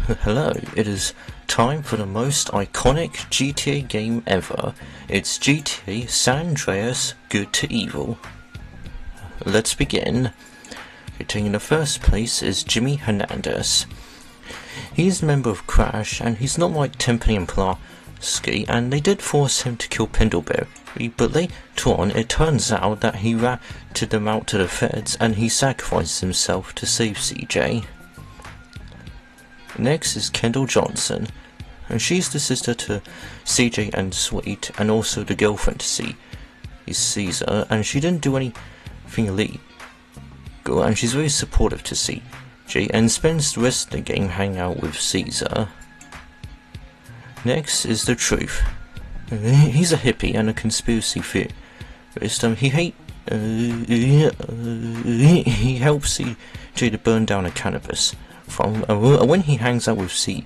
Hello, it is time for the most iconic GTA game ever. It's GTA San Andreas Good to Evil. Let's begin. Taking the first place is Jimmy Hernandez. He's a member of Crash, and he's not like Timpani and Pulaski, and they did force him to kill Pendleberry, but later on it turns out that he ratted them out to the feds, and he sacrificed himself to save CJ. Next is Kendall Johnson, and she's the sister to CJ and Sweet, and also the girlfriend to Caesar, and she didn't do anything illegal, and she's very supportive to CJ, and spends the rest of the game hanging out with Caesar. Next is The Truth. He's a hippie and a conspiracy theorist. He helps CJ to burn down a cannabis farm. When he hangs out with CJ,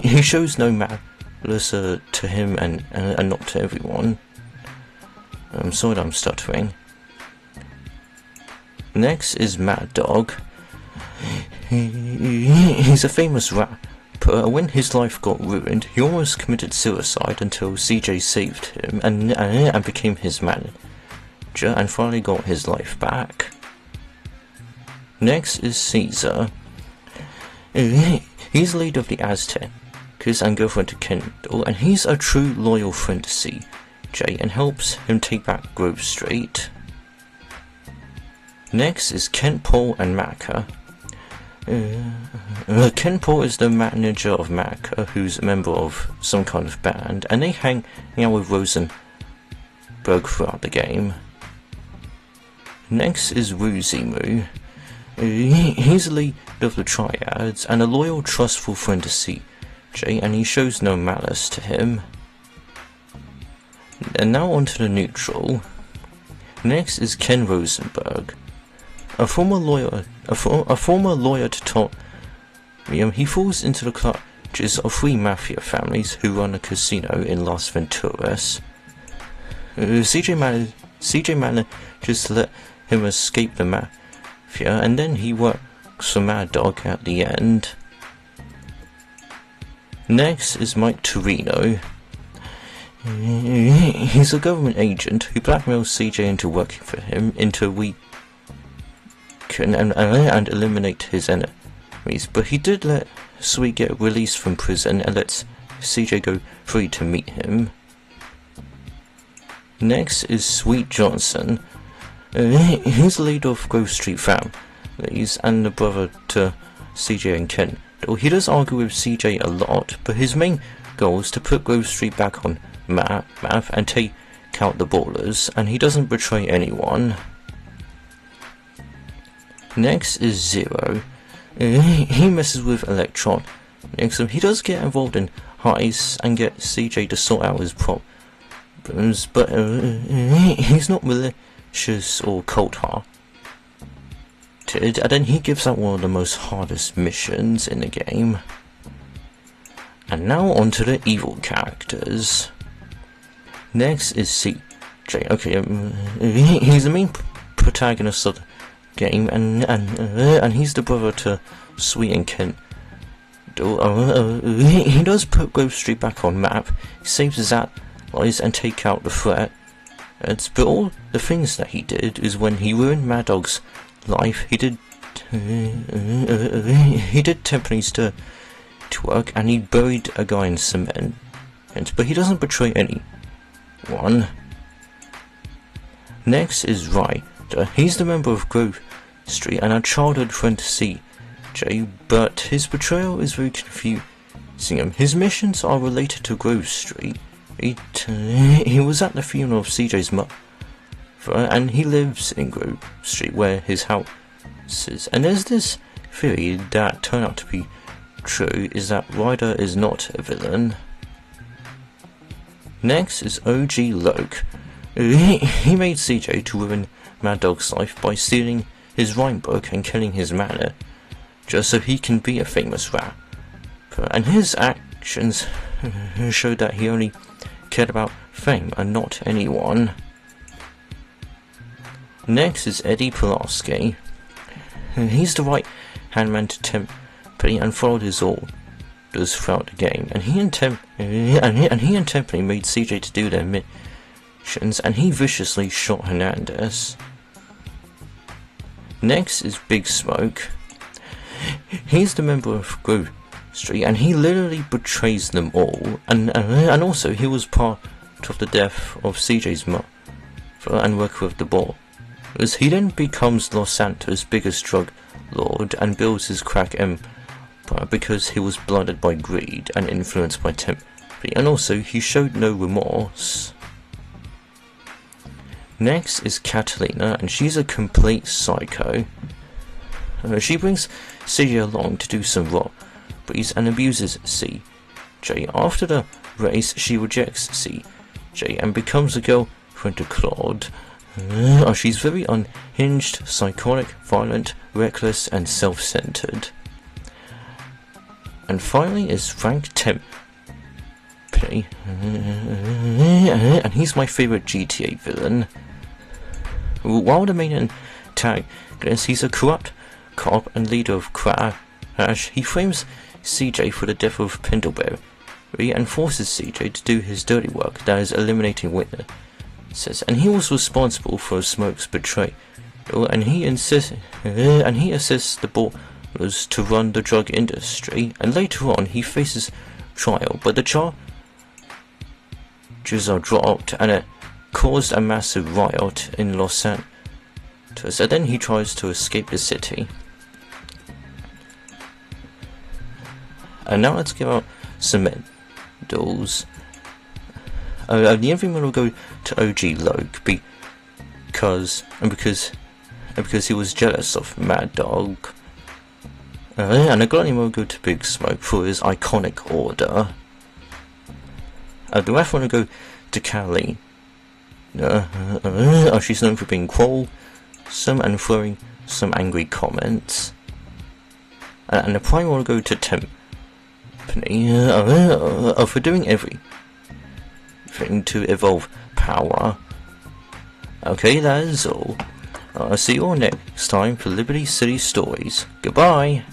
he shows no malice to him and not to everyone. I'm sorry that I'm stuttering. Next is Mad Dog. He's a famous rapper. When his life got ruined, he almost committed suicide until CJ saved him and became his manager and finally got his life back. Next is Caesar. He's the leader of the Aztecs and girlfriend to Kendall, and he's a true loyal friend to CJ and helps him take back Grove Street. Next is Kent Paul and Macca. Ken Paul is the manager of Macca, who's a member of some kind of band, and they hang out with Rosenberg throughout the game. Next is Woozy Moo. He's the leader of the Triads and a loyal, trustful friend to CJ, and he shows no malice to him. And now on to the neutral. Next is Ken Rosenberg. A former lawyer to Tom. He falls into the clutches of three mafia families who run a casino in Las Venturas. CJ manages to let him escape the mafia, and then he works for Mad Dog at the end. Next is Mike Torino. He's a government agent who blackmails CJ into working for him until we can and eliminate his enemies, but he did let Sweet get released from prison and lets CJ go free to meet him. Next is Sweet Johnson. He's the leader of Grove Street families and the brother to CJ and Kendall. He does argue with CJ a lot, but his main goal is to put Grove Street back on map and take out the ballers, and he doesn't betray anyone. Next is Zero. He messes with electronics. He does get involved in heists and get CJ to sort out his problems, but he's not malicious or cold-hearted, and then he gives out one of the most hardest missions in the game. And now on to the evil characters. Next is CJ. Okay, he's the main protagonist of the game, and he's the brother to Sweet and Kendall. He does put Grove Street back on map, he saves his allies and take out the threat. But all the things that he did is when he ruined Mad Dog's life, he did Timpani's to work, and he buried a guy in cement. But he doesn't betray anyone. Next is Ryder. He's the member of Grove Street and a childhood friend to CJ, but his betrayal is very confusing. His missions are related to Grove Street. He was at the funeral of CJ's mother, and he lives in Grove Street where his house is. And there's this theory that turned out to be true, is that Ryder is not a villain. Next is OG Loke. He made CJ to ruin Mad Dog's life by stealing his rhyme book and killing his manager just so he can be a famous rapper, and his actions showed that he only cared about fame and not anyone. Next is Eddie Pulaski. He's the right hand man to and followed his orders throughout the game. And he and Templey made CJ to do their missions, and he viciously shot Hernandez. Next is Big Smoke. He's the member of Grove Street, and he literally betrays them all. And also he was part of the death of CJ's mother and worked with the Boss. He then becomes Los Santos' biggest drug lord and builds his crack empire because he was blinded by greed and influenced by Templey, and also he showed no remorse. Next is Catalina, and she's a complete psycho. She brings CJ along to do some robberies and abuses CJ. After the race, she rejects CJ and becomes a girlfriend to Claude. She's very unhinged, psychotic, violent, reckless, and self-centered. And finally is Frank Templey, and he's my favourite GTA villain. While the main antagonist, he's a corrupt cop and leader of Crash. He frames CJ for the death of Pendleberry and forces CJ to do his dirty work, that is eliminating witnesses. And he was responsible for Smoke's betrayal, and he assists the Ballers to run the drug industry. And later on, he faces trial, but the charges are dropped, and it caused a massive riot in Los Santos. And then he tries to escape the city. And now let's give out some medals. The everyone will go to OG Loke because he was jealous of Mad Dog. And the Glutton will go to Big Smoke for his iconic order. The ref will go to Catalina. She's known for being quarrelsome and throwing some angry comments. And the Prime will go to Templey for doing everything to evolve power. Okay, that is all. I'll see you all next time for Liberty City Stories. Goodbye!